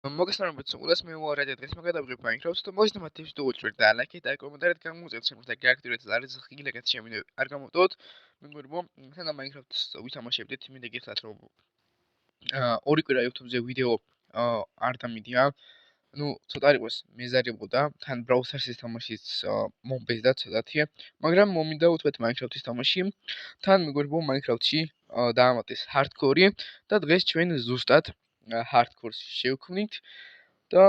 მოგესალმებით სულ მე ვარ დღეს მაგადავიღებ Minecraft და მოიძნა მათთვის თუ უჭირ და ლაიქი და კომენტარით გამოუწევთ შემოხდა კარაქტერებს არის ხილაკეთ შემინე არ გამოდოთ მეგობრებო თან Minecraft-ს ვითამაშებდით მინდა გიხსნათ რომ ორი კვირა YouTube-ზე ვიდეო არ დამიდია ну ცოტა იყოს მეზარებოდა თან Brawl Stars-ის თამაშიც მომბეზდა ცოტათი მაგრამ მომინდა უთმეთ Minecraft-ის თამაში თან მეგობრებო Minecraft-ში დაამატეს hardcore და დღეს ჩვენ ზუსტად hardcore-ს შევქმნით და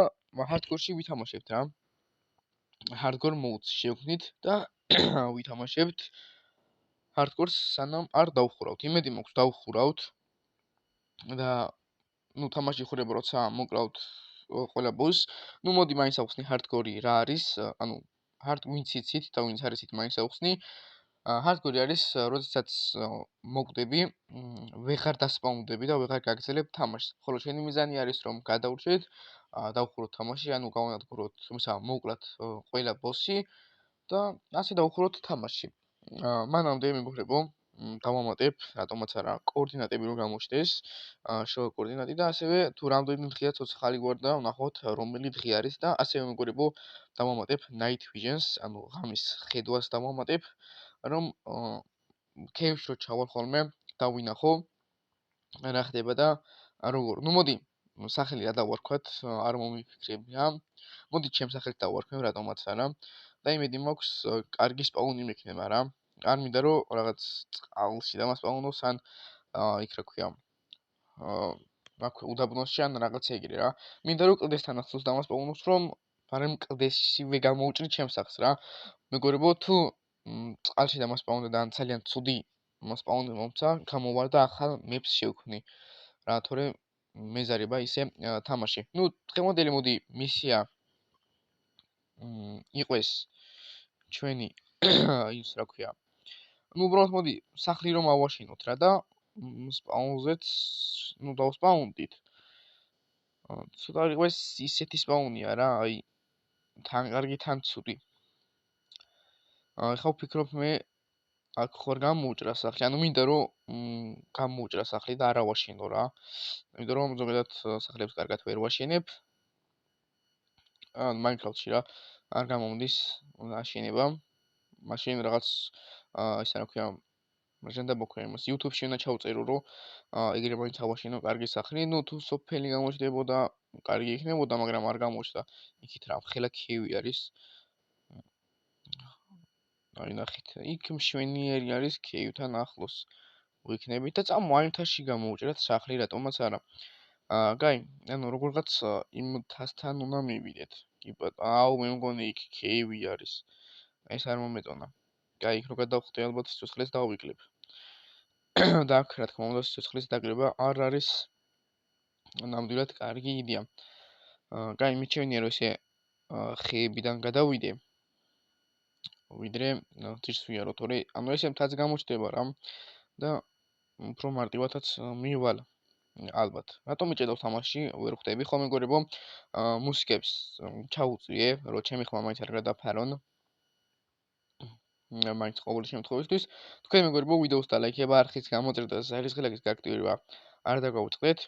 hardcore-ში ვითამაშებთ რა. hardcore mode-ს შევქმნით და ვითამაშებთ hardcore-ს სანამ არ დავხურავთ. იმედი მაქვს დავხურავთ და ну თამაში ხურება როცა მოკლავთ ყველა ბოს. ну მოდი მაინც ავხსნი hardcore რა არის, ანუ ვინც იცით და ვინც არ იცით მაინც ავხსნი. hardcore არის როდესაც მოკვდები, ვეღარ დასპაუნდები და ვეღარ გაგრძელებ თამაშს. ხოლო შენი მიზანი არის რომ გადაურჩეთ დავხუროთ თამაში, ანუ გავანადგუროთ, თუმცა მოუკლათ ყველა ბოსი და ასე დავხუროთ თამაში. მანამდე მეგობრებო, დავამატებ, რატომაც არა, კოორდინატები რომ გამოჩნდეს, შოუ კოორდინატი და ასევე თუ რამდენი დღეა ცოცხალი გვარ და ვნახოთ რომელი დღე არის და ასევე მეგობრებო, დავამატებ night vision-ს, ანუ ღამის ხედვას დავამატებ, რომ cave-ში რო ჩავალ ხოლმე, დავინახო რა ხდება და როგორ. ну მოდი სახელი რა დავარქვათ, არ მომიფიქრები რა. მოდი ჩემს სახელს დავარქვევ, რატომაც არა. და იმედი მაქვს კარგი სპაუნი მექნება რა. არ მინდა რომ რაღაც წყალში დამასპაუნოს ან იქ რა ქვია. აქ უდაბნოში ან რაღაც ეგრე რა. მინდა რომ კლდესთან ახლოს დამასპაუნოს, რომ მაგრამ კლდეშივე გამოუჭრი ჩემს სახს რა. მეგობრებო, თუ წყალში დამასპაუნდა და ან ძალიან ცუდი მოსპაუნდი მომცა, გამოვარ და ახალ maps შევქმნი. რა თორე მეზარება ისე თამაში. ну დღევანდელი მოდი მისია იყოს ჩვენი ის რა ქვია. ну უბრალოდ მოდი სახლი რომ ავაშინოთ რა და სპაუნზეც ну დავსპაუნდით. ცოტა იყოს ისეთი სპაუნია რა, აი თან კარგი თან ცუდი. ახლა ვფიქრობ მე აქ ხარ გამოუჭრა სახლი, ანუ მინდა რომ გამოუჭრა სახლი და არ ავაშინო რა. იმიტომ რომ ზოგადად სახლებს კარგად ვერ ვაშენებ. Minecraft-ში რა არ გამომდის აშენება. მაშინ რაღაც ისე რა ქვია, მაშინ დაბოქრე იმას YouTube-ში უნდა ჩავწერო, რომ ეგრე მაინც ავაშენო კარგი სახლი. ну თუ სოფელი გამოჩნდებოდა, კარგი იქნებოდა, მაგრამ არ გამოჩნდა. იქით რა ხელა ქივი არის. აი ნახეთ, იქ მშვენიერი არის ქივთან ახლოს. ვიქნებით და წამოაიმთაში გამოუჭრათ სახლი, რატომაც არა. გაი, ანუ როგორღაც იმ თასთან უნდა მივიდეთ. კი ბატონო, აუ მე მგონი იქ ქივი არის. ეს არ მომეწონა. გაი, იქ რო გადავხდე ალბათ სიცოცხლეს დავიკლებ. და აქ რა თქმა უნდა სიცოცხლის დაგრება არ არის ნამდვილად კარგი იდეა. გაი, მიჩვენია რომ ესე ხეებიდან გადავიდე. ვიდრე ძირს ვიარო, თორე ანუ ესე მთაც გამოჩნდება რა და უფრო მარტივადაც მივალ ალბათ. რატომ მიჭედავ თამაში, ვერ ხვდები ხოლმე მეგობრებო, მუსიკებს ჩაუწვიე, რომ ჩემი ხმა მაინც არ გადაფარონ. მაინც ყოველ შემთხვევაში თქვენ მეგობრებო ვიდეოს დალაიქება, არხის გამოწერა და ზარისხილაკის გააქტივება არ დაგაუწყდეთ.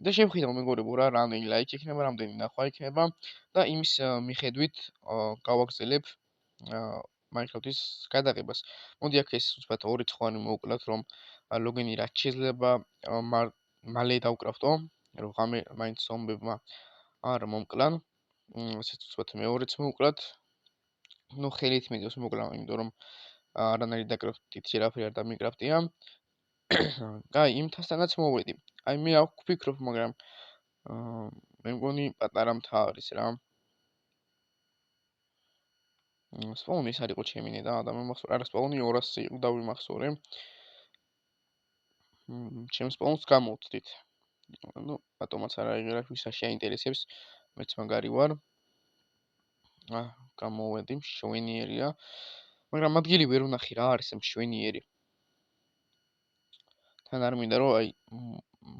და შევხედავ მეგობრებო რა რამდენი ლაიქი იქნება, რამდენი ნახვა იქნება და იმის მიხედვით გავაგზელებ Minecraft-ის გადაღებას. მოდი აქ ეს უცბად ორი ცხვარი მოვკლათ, რომ ლოგინი რაც შეიძლება მალე დავკრავტო, რომ ღამე მაინც ზომბებმა არ მომკლან. ესეც უცბად მეორეც მოვკლათ. ну ხელით მიდევს მოკლა, იმიტომ რომ არანაირი დაკრაფტით შერავი არ დამიკრაფტია. აი, იმ თასთანაც მოვედი. აი მე აქ ვფიქრობ, მაგრამ მე მგონი პატარა მთა არის რა. სპაუნი ის არ იყო ჩემი და ადამიანი მახსოვს, არა სპაუნი 200 იყო დავიმახსოვრე. ჩემს სპაუნს გამოვწდით. ну ბატონაც არა ეგრე ვისაც შეინტერესებს, მეც მაგარი ვარ. გამოვედი, მშვენიერია. მაგრამ ადგილი ვერ ვნახი რა არის მშვენიერი. თან არ მინდა რომ აი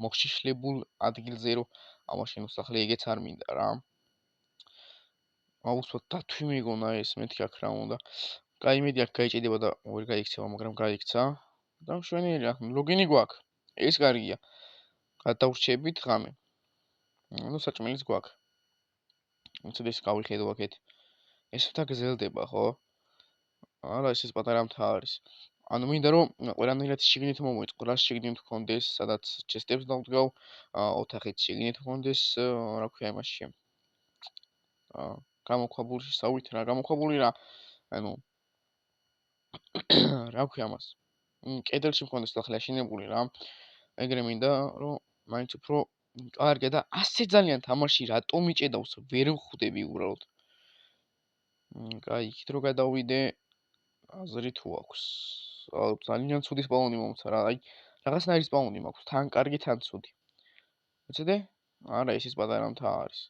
მოხშიშლებულ ადგილზე რომ ამაშენო სახლი ეგეც არ მინდა რა. აუცილებლად დათვი მეგონა ეს მეთქი აქ რა უნდა. კაი იმედი აქ გაიჭედება და ვერ გაიქცევა, მაგრამ გაიქცა. და მშვენიერია, ლოგინი გვაქვს. ეს კარგია. გადავრჩებით ღამე. ნუ საჭმელიც გვაქვს. უცებ ეს გავიხედო აქეთ. ეს თა გზელდება, ხო? არა, ეს პატარა მთა არის. ანუ მინდა რომ ყველანაირად შიგნით მომეწყო, რა შიგნით გქონდეს, სადაც ჩესტებს დავდგავ, ოთახით შიგნით გქონდეს, რა ქვია იმაში. გამოქვაბულში სავით რა, გამოქვაბული რა. ანუ რა ქვია მას? კედელში მქონდეს ახლა შინებული რა. ეგრე მინდა რომ მაინც უფრო კარგია და ასე ძალიან თამაში რატომ მიჭედავს, ვერ ვხვდები უბრალოდ. კაი, იქით რო გადავიდე, აზრი თუ აქვს. ძალიან ცუდი სპაუნი მომცა რა. აი, რაღაცნაირი სპაუნი მაქვს, თან კარგი, თან ცუდი. უცედე? არა, ეს პატარა მთა არის.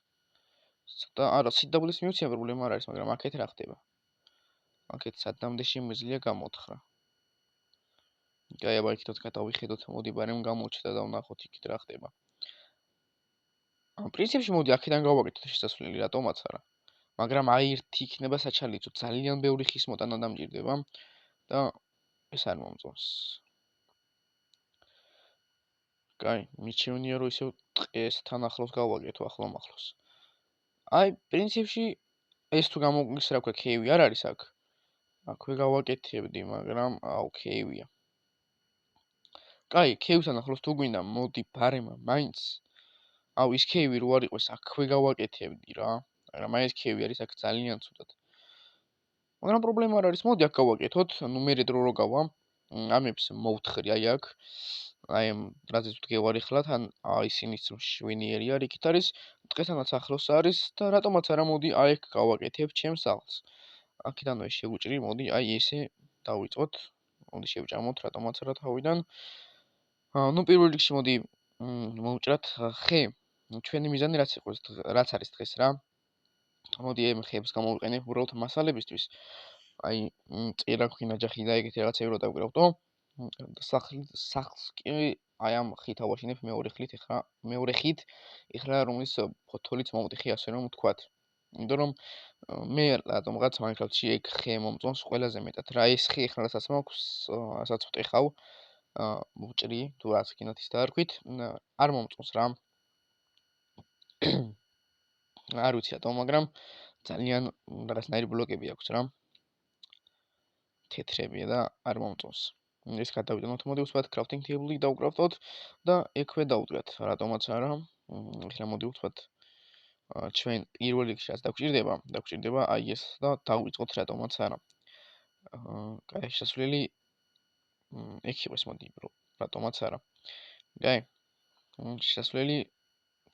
ცოტა არა, CW-ს მივცია პრობლემა არ არის, მაგრამ აქეთ რა ხდება? აქეთ სადამდე შემიძლია გამოთხრა. კაი, აბა იქითაც გადავიხედოთ, მოდი ბარემ გამოჩნდა და ვნახოთ იქით რა ხდება. პრინციპში მოდი აქედან გავაკეთოთ შესასვლელი, რატომაც არა. მაგრამ აი ერთი იქნება საჩალიცო, ძალიან ბევრი ხის მოტანა დამჭირდება და ეს არ მომწონს. კაი, მიჩვენია რომ ისევ ტყესთან ახლოს გავაკეთო, ახლომახლოს. აი, პრინციპში ეს თუ გამოგის რა ქვია, ქეივი არ არის აქ. აქვე გავაკეთებდი, მაგრამ აუ, ქეივია. კაი, ქეივთან ახლოს თუ გვინდა, მოდი ბარემ მაინც. აუ, ის ქეივი რო არ იყოს, აქვე გავაკეთებდი რა. მაგრამ აი ეს ქეივი არის აქ ძალიან ცუდად. მაგრამ პრობლემა არ არის, მოდი აქ გავაკეთოთ, ნუ მერე დრო რო გავა, ამებს მოვთხრი აი აქ. აი ამ რაზეც ვდგევარი ხლა, თან ისინიც მშვენიერი არის, იქით არის, ტყესთანაც ახლოს არის და რატომაც არა მოდი აი აქ გავაკეთებ ჩემს სახლს. აქედანვე შეგვიჭრი, მოდი აი ესე დავიწყოთ. მოდი შევჭამოთ, რატომაც არა თავიდან. ნუ პირველ რიგში მოდი მოვჭრათ ხე. ჩვენი მიზანი რაც არის დღეს რა. მოდი ამ ხეებს გამოვიყენებ უბრალოდ მასალებისთვის. აი წერა გვქი ნაჯახი და ეგეთი რაღაცები რო დავკრავდო. სახლს კი აი ამ ხით ავაშინებ მეორე ხით, ეხლა რომლის ფოთოლიც მომტიხი ასე რომ ვთქვათ. იმიტომ რომ მე რატომღაც Minecraft-ში ეგ ხე მომწონს ყველაზე მეტად. რა ეს ხე ეხლა რასაც მაქვს, რასაც ვტეხავ, მოვჭრი თუ რაც გინდათ ის დაარქვით, არ მომწონს რა. არ ვიცი რატომ, მაგრამ ძალიან რაღაცნაირი ბლოკები აქვს რა. თეთრებია და არ მომწონს. ეს გადავიდანოთ, მოდი ვთქვათ crafting table-ი დავკრავდოთ და ექვე დავდგათ, რატომაც არა. ეხლა მოდი ვთქვათ ჩვენ პირველ რიგში რაც დაგვჭირდება აი ეს და დავიწყოთ რატომაც არა. კაი, შესასვლელი ეგ იყოს მოდი, რატომაც არა. კაი. შესასვლელი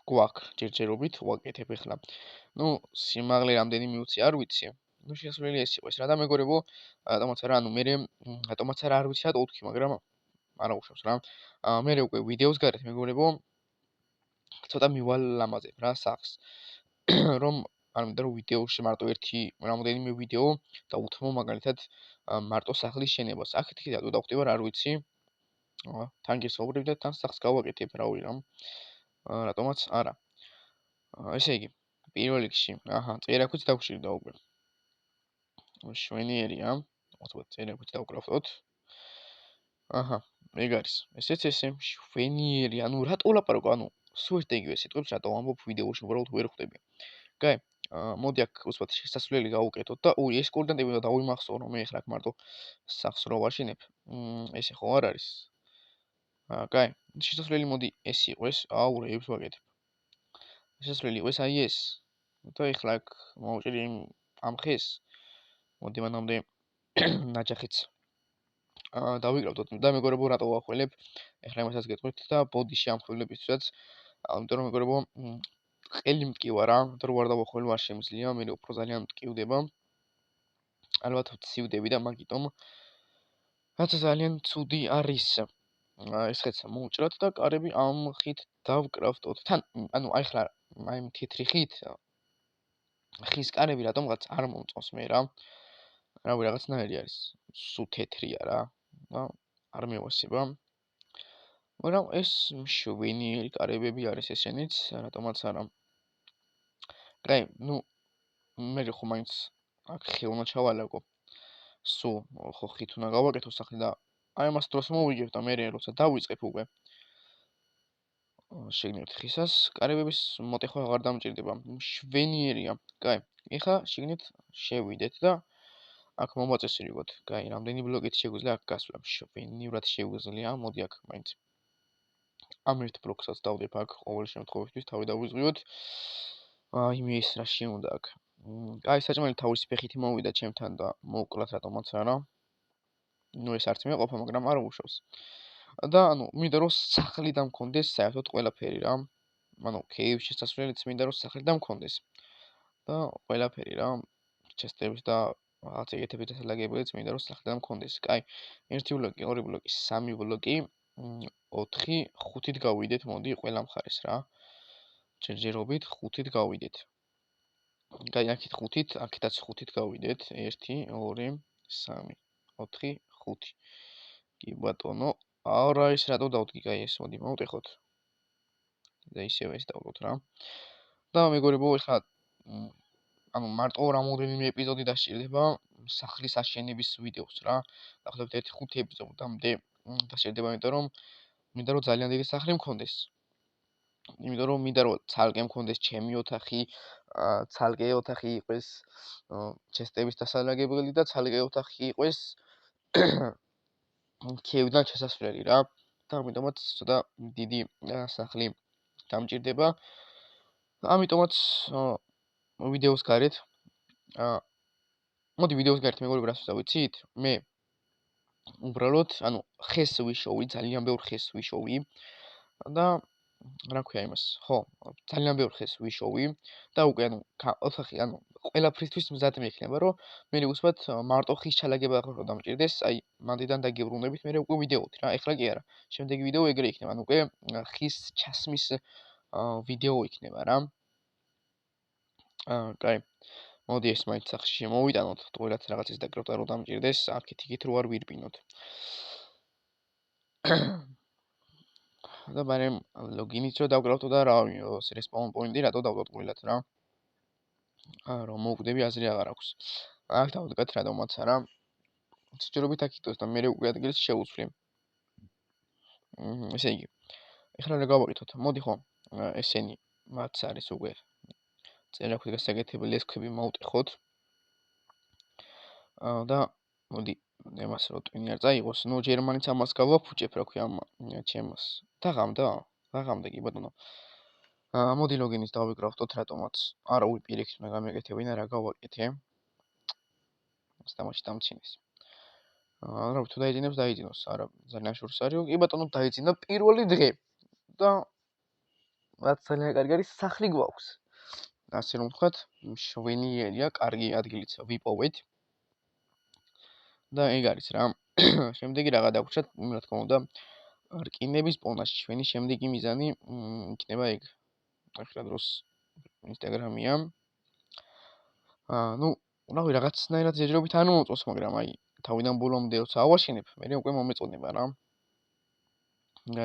გვაქვს ჯერჯერობით ვაკეთებ ეხლა. ნუ სიმაღლე რამდენი მივუცი არ ვიცი. ნუ შესასვლელი ეს იყოს რა და მეგობრებო, რატომაც არა, ანუ მე რატომაც არა არ ვიცი რა ტოვთქი, მაგრამ არა უშავს რა. მე უკვე ვიდეოს გარეთ მეგობრებო ცოტა მივალამაზებ რა სახს. რომ არ მინდა რომ ვიდეოში მარტო ერთი რამოდენიმე ვიდეო დავუთმო მაგალითად მარტო სახლის შენებას. აქეთ კიდე დავხტივა რა არ ვიცი. თან გესაუბრებ და თან სახს გავაკეთებ რავი რა. რატომაც არა. ესე იგი, პირველ რიგში, წერაქვიც დავშვირდა უკვე. შვენიერია, მოთხოვთ წერაქვიც დავკრავდოთ. ეგ არის. ესეც ესე შვენიერი, ანუ რატო ვლაპარაკო, ანუ სულ ეგივე სიტყვებს რატო ვამბობ ვიდეოში, უბრალოდ ვერ ხვდები. კაი, მოდი აქ უცბად შესასვლელი გავუკეთოთ და ეს კოორდინატები უნდა დავიმახსოვრო, მე ახლა აქ მარტო სახს რო ვაშენებ. ესე ხო არ არის. კაი, შესასვლელი მოდი ეს იყოს, რეებს ვაკეთებ. შესასვლელი იყოს აი ეს. და ეხლა აქ მოვჭრი ამ ხეს. მოდი მანამდე ნაჯახიც დავიკრავდოთ და მეგობრებო რატო ვახველებ? ეხლა იმასაც გეტყვით და ბოდიში ამხვილებისთვისაც, იმიტომ რომ მეგობრებო ყელი მტკივა რა, რომ არ დავახველო არ შემიძლია, მე უფრო ძალიან მტკივდება. ალბათ ვცივდები და მაგიტომ რაც ძალიან ცუდი არის. ეს ხეც მოვჭრათ და კარები ამ ხით დავკრავდოთ. თან ანუ აი ახლა აი თეთრი ხის კარები რატომღაც არ მომწონს მე რა. რავი რაღაცნაირი არის. სულ თეთრია რა. და არ მევასება. მაგრამ ეს მშვენიერი კარებები არის ესენიც, რატომაც არა. კაი, ნუ მე ხო მაინც აქ ხე უნდა ჩავალაგო. სულ ხო ხით უნდა გავაკეთო სახლი და აი ამას დროს მოვიგებ და მე როცა დავიწყებ უკვე შეგნებთ ხისას, კარებების მოტეხვა აღარ დამჭირდება. შვენიერია. კაი. ეხლა შეგნით შევიდეთ და აქ მომაწესრიგოთ. კაი, რამდენი ბლოკით შეგვიძლია აქ გასვლა? შვენიურად შეგვიძლია. მოდი აქ მაინც ამ ერთ ბლოკსაც დავდებ აქ ყოველ შემთხვევაში თავი დავიზღვიოთ. იმის რაში უნდა აქ. კაი, საჭმელი თავისი ფეხით მოვიდა ჩემთან და მოუკლათ რატომაც არა. ეს არც მეყოფა, მაგრამ არ უშავს. და მინდა რომ სახლი დამქონდეს საერთოდ ყველაფერი რა. კეივ შესასვლელიც მინდა რომ სახლი დამქონდეს. და ყველაფერი რა. ჩესტების და რაღაც ეგეთების დასალაგებელიც მინდა რომ სახლი დამქონდეს. კაი, 1 ბლოკი, 2 ბლოკი, 3 ბლოკი, 4, 5-ით გავიდეთ, მოდი ყველა მხარეს რა. ჯერჯერობით 5-ით გავიდეთ. კაი, აქეთ 5-ით, აქეთაც 5-ით გავიდეთ. 1, 2, 3, 4, 5. კი ბატონო, არა ეს რატო დავდგი, კაი ეს მოდი მოვტეხოთ. და ისევ ეს დავდოთ რა. და მეგობრებო, ეხლა მარტო რამოდენიმე ეპიზოდი დასჭირდება სახლის აშენების ვიდეოს რა. დაახლოებით 1-5 ეპიზოდამდე დასჭირდება, იმიტომ რომ მინდა რომ ძალიან დიდი სახლი მქონდეს. იმიტომ რომ მინდა რომ ცალკე მქონდეს ჩემი ოთახი, ცალკე ოთახი იყოს ჩესტების დასალაგებელი და ცალკე ოთახი იყოს კეივიდან შესასვლელი რა. და ამიტომაც ცოტა დიდი სახლი დამჭირდება. ამიტომაც ვიდეოს გარეთ მოდი ვიდეოს გარეთ მეგობრებო რას ვიცით? მე უბრალოდ ხეს ვიშოვი, ძალიან ბევრ ხეს ვიშოვი და რა ქვია იმას? ხო, ძალიან ბევრ ხეს ვიშოვი და უკვე ოთახი ყველაფრისთვის მზად მექნება, რომ მე უცბად მარტო ხის ჩალაგება აღარ დამჭირდეს, აი მანდიდან დაგიბრუნებით, მე უკვე ვიდეოთი რა, ეხლა კი არა. შემდეგი ვიდეო ეგრე იქნება, უკვე ხის ჩასმის ვიდეო იქნება რა. კაი. მოდი ეს მაინც სახში შემოვიტანოთ, ყველაც რაღაცის დაკრეფტა რომ დამჭირდეს, აქეთ-იქით რო არ ვირბინოთ. და მაგრამ ლოგინიც რო დავკრავთო და რა respawn point-ი რატო დავდოთ ყველათ რა. რომ მოვკვდები აზრი აღარ აქვს. აქ დავდგათ რატომაც არა. სჯერობით აქ იტოს და მე უკვე ადგილს შევუცვლი. ესე იგი. ეხლა რა გავაკეთოთ? მოდი ხო, ესენი მათ არის უკვე წერაქვი გასაკეთებელი ეს ქვები მოვტეხოთ. და მოდი იმას რო ტვინი არ წაიღოს, ჯერ მაინც ამას გავაფუჭებ, რა ქვია, ჩემს. დაღამდა კი ბატონო. მოდი ლოგინის დავიკრავთოთ რატომაც. არა უპირიქით მე გამეკეთებინა რა გავაკეთე. ეს თამაში დამცინეს. რა თუ დაიძინებს დაიძინოს, არა ძალიან შორს არის. კი ბატონო დაიძინა პირველი დღე. და რაც ძალიან კარგი არის, სახლი გვაქვს. ასე რომ ვთქვათ, შვენიერია, კარგი ადგილიც ვიპოვეთ. და ეგ არის რა. შემდეგი რაღა დაგვრჩათ, რა თქმა უნდა, რკინების პონაში ჩვენი შემდეგი მიზანი იქნება ეგ. ახლა დროს ინსტაგრამია. რავი, რაღაცნაირად ზეჯრობით არ მომწონს, მაგრამ აი თავიდან ბოლომდე როცა ავაშენებ, მე უკვე მომეწონება რა.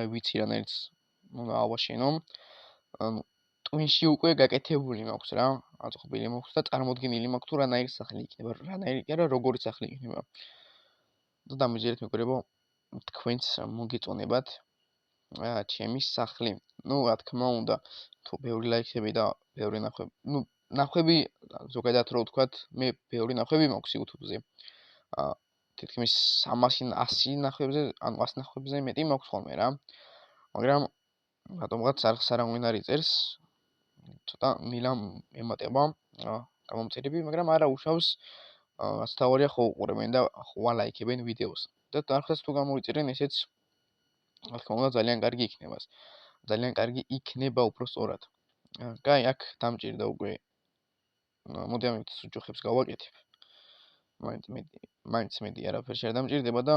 აი ვიცი რანაირად უნდა ავაშენო. ტვინში უკვე გაკეთებული მაქვს რა. აწყობილი მაქვს და წარმოდგენილი მაქვს თუ რანაირი სახლი იქნება, რანაირი კი არა, როგორი სახლი იქნება. და დამიჯერეთ მეგობრებო, თქვენც მოგეწონებათ ჩემი სახლი. რა თქმა უნდა, თუ ბევრი ლაიქები და ბევრი ნახვები, ნახვები ზოგადად რო ვთქვათ, მე ბევრი ნახვები მაქვს YouTube-ზე. თითქმის 300 ნახვებზე, 100 ნახვებზე მეტი მაქვს ხოლმე რა. მაგრამ რატომღაც არავინ არ იწერს. ცოტა მილამ ემატება გამომწერები, მაგრამ არა უშავს. რაც თავარია ხო უყურებენ და ხო ალაიქებენ ვიდეოს. და დაახლოებით თუ გამოიწერენ, ესეც რა თქმა უნდა ძალიან კარგი იქნება. ძალიან კარგი იქნება უბრალოდ. კაი, აქ დამჭირდა უკვე. მოდი ამით სუჯუხებს გავაკეთებ. მაინც მედი არაფერი არ დამჭირდება და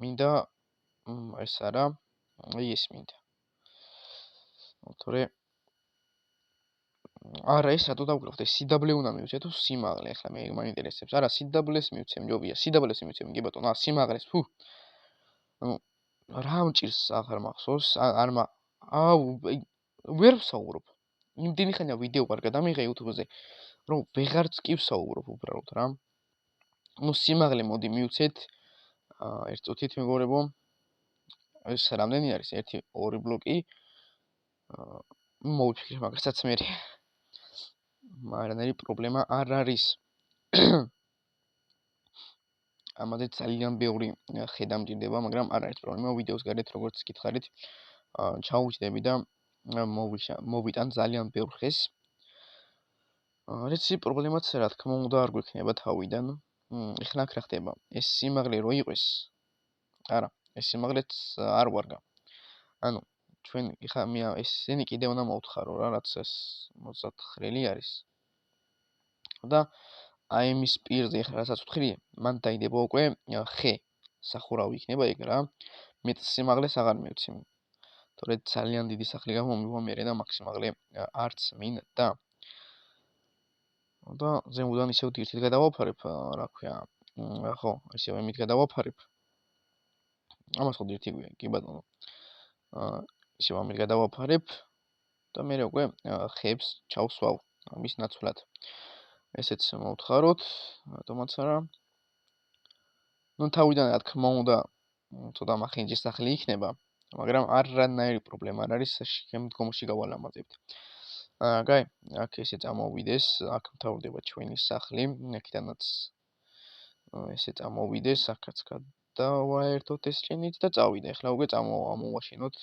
მინდა ეს არა, ეს მინდა. თორე არა ეს რატო დავკრავთ? ეს CW უნდა მივცე თუ სიმაღლე? ახლა მე მაინტერესებს. არა, CW-ს მივცე, მჯობია. CW-ს მივცე, კი ბატონო, სიმაღლეს, ფუ. რა მჭირს აღარ მახსოვს? ვერ ვსაუბრობ. იმდენი ხანია ვიდეო არ გადამიღე YouTube-ზე, რომ ვეღარც კი ვსაუბრობ უბრალოდ რა. სიმაღლე მოდი მივცეთ. ერთ წუთით მეგობრებო. ეს რამდენი არის? 1, 2 ბლოკი. მოვიფიქრე მაგასაც მე. არანაირი პრობლემა არ არის. ამაზე ძალიან ბევრი ხედა მჭირდება, მაგრამ არ არის პრობლემა. ვიდეოს გარეთ როგორც გითხარით, ჩაუჭდები და მოვიტან ძალიან ბევრ ხეს. რეცი პრობლემაც რა თქმა უნდა არ გვექნება თავიდან. ეხლა აქ რა ხდება? ეს სიმაღლე რო იყოს, არა, ეს სიმაღლეც არ ვარგა. ანუ ჩვენ ეხლა მე ესენი კიდევ უნდა მოვთხარო რა, რაც ეს 29 არის. და აი იმის პირზე ეხლა რასაც ვთხრი, მან დაიდება უკვე ხე. სახურავი იქნება ეგ რა. მეტ სიმაღლეს აღარ მივცი. თორედ ძალიან დიდი სახლი გამომივა მერე და მაქსიმალე არც მინდა. და ზემოდან ისევ ერთით გადავაფარებ, რა ქვია, ხო, ისევ იმით გადავაფარებ. ამას ხო ერთი გვია, კი ბატონო. ისევ ამით გადავაფარებ და მე უკვე ხებს ჩავსვავ ამის ნაცვლად. ესეც მოვთხაროთ, რატომაც არა. ნუ თავიდან რა თქმა უნდა, ცოტა მახინჯი სახლი იქნება, მაგრამ არანაირი პრობლემა არ არის, შემდგომში გავალამაზებთ. კაი, აქ ესე წამოვიდეს, აქ მთავრდება ჩვენი სახლი, აქედანაც ესე წამოვიდეს, აქაც გადავაერთოთ ეს ჭინით და წავიდა. ეხლა უკვე წამოვაშენოთ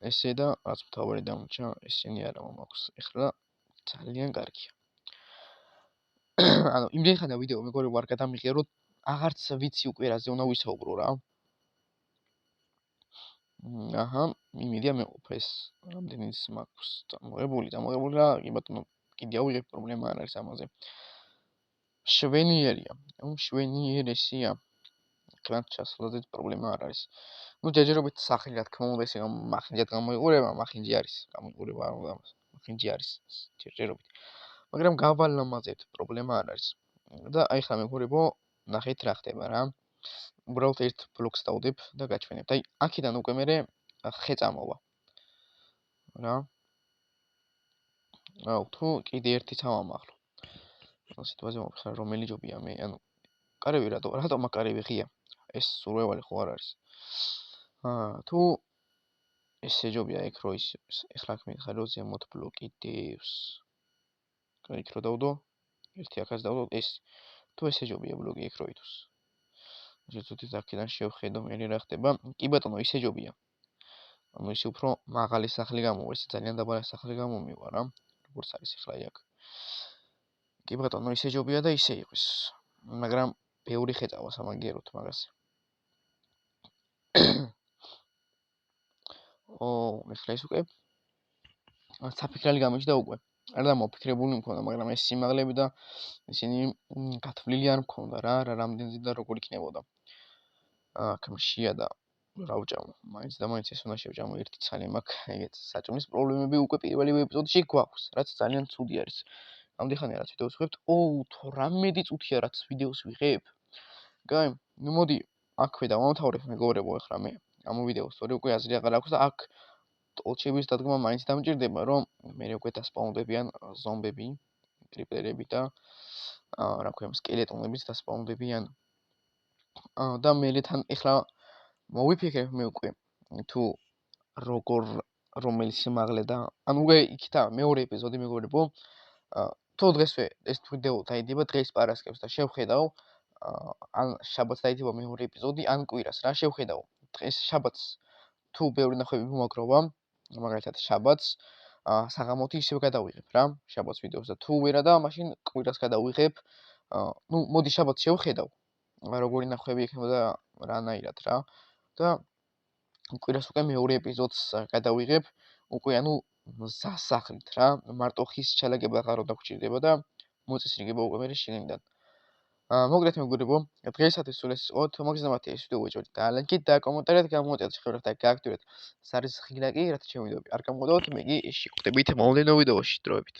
ესე და რაც მთავარი დამრჩა, ესენი არა მომაქვს. ეხლა ძალიან კარგია. ანუ იმდენ ხანდა ვიდეო მეგობრებო არ გადამიღიეროთ, აღარც ვიცი უკვე რაზე უნდა ვისაუბრო რა. აჰა, იმედია მეყოფა ეს რამდენიც მაქვს წამოღებული რა, კი ბატონო, კიდე ავიღებ, პრობლემა არ არის ამაზე. შვენიერია, შვენიერესია. კრანტ ჩასვლაზეც პრობლემა არ არის. ნუ ჯერჯერობით სახლი რა თქმა უნდა ესე მახინჯად გამოიყურება, მახინჯი არის, გამოიყურება არ უნდა ამას. მახინჯი არის ჯერჯერობით. მაგრამ გავალამაზებთ, პრობლემა არ არის. და აი ხა მეგობრებო, ნახეთ რა ხდება რა. უბრალოდ ერთ ბლოკს დავდებ და გაჩვენებთ. აი, აქედან უკვე მე ხე წამოვა. რა? აუ, თუ კიდე ერთი წავამაღლო. სიტუაცია მოვხსნა, რომელი ჯობია მე, ანუ კარები რატომ კარები ღია? ეს სურვევალი ხო არ არის. თუ ესე ჯობია ეგ რო ის ეხლა აქ მითხარი რომ ზემოთ ბლოკი დევს. იქ რო დავდო, ერთი აქაც დავდო, ეს თუ ესე ჯობია ბლოკი იქ რო ითოს. ზუსტად აქედან შევხედო მე რა ხდება. კი ბატონო, ისე ჯობია. ანუ ისე უფრო მაღალი სახლი გამოვა, ეს ძალიან დაბალი სახლი გამომივა რა. როგორც არის ეხლა აქ. კი ბატონო, ისე ჯობია და ისე იყოს. მაგრამ ბევრი ხე წავა სამაგიეროთ მაგაზე. ეხლა ის უკვე საფიქრალი გამიჩნდა უკვე. არ დამოფიქრებული მქონდა, მაგრამ ეს სიმაღლები და ისინი გათვლილი არ მქონდა რა, რამდენზე და როგორ იქნებოდა. აქ მშია და რა ვჭამო, მაინც და მაინც ეს უნდა შევჭამო ერთი ცალი მაქვს, ეგეც საჭმლის პრობლემები უკვე პირველი ეპიზოდში გვაქვს, რაც ძალიან ცუდი არის. ამდენხანია რაც ვიდეოს ვიღებთ, 18 წუთია რაც ვიდეოს ვიღებ. კაი, ნუ მოდი, აქვე დავამთავრებ მეგობრებო, ეხლა მე ამ ვიდეოს სწორი უკვე აზრი აღარ აქვს და აქ ტოლჩების დადგმა მაინც დამჭირდება, რომ მე უკვე დასპაუნდებიან ზომბები, კრიპერები და რა ქვია, სკელეტონებიც დასპაუნდებიან. და მე თან ეხლა მოვიფიქრებ მე უკვე თუ როგორ რომელი სიმაღლე და ანუ უკვე იქით მეორე ეპიზოდი მეგობრებო. თუ დღესვე ეს ვიდეო დაიდება დღეს პარასკევს და შევხედავ ან შაბათს დაიდება მეორე ეპიზოდი ან კვირას რა შევხედავ. დღეს შაბათს თუ ბევრი ნახვები მომაგროვა, მაგალითად შაბათს საღამოთი ისევ გადავიღებ რა, შაბათს ვიდეოს და თუ ვერა და მაშინ კვირას გადავიღებ. ნუ მოდი შაბათს შევხედავ. როგორი ნახვები იქნება და რანაირად რა. და კვირას უკვე მეორე ეპიზოდს გადავიღებ. უკვე ანუ სასახლით რა, მარტო ხის ჩალაგება აღარ დაგჭირდება და მოწესრიგება უკვე მე შეგენდან. მოგდეთ მეგობრებო, დღეისათვის სულ ეს იყო. თუ მოგზაურობთ ეს ვიდეო უჭერთ და ლაიქით და კომენტარით გამოუწევთ შეხვედრა და გააქტიურეთ. სარიზ ხილაკი, რათა ჩემი ვიდეოები არ გამოდოთ, მე კი შეხვდებით მომდევნო ვიდეოში. დროებით.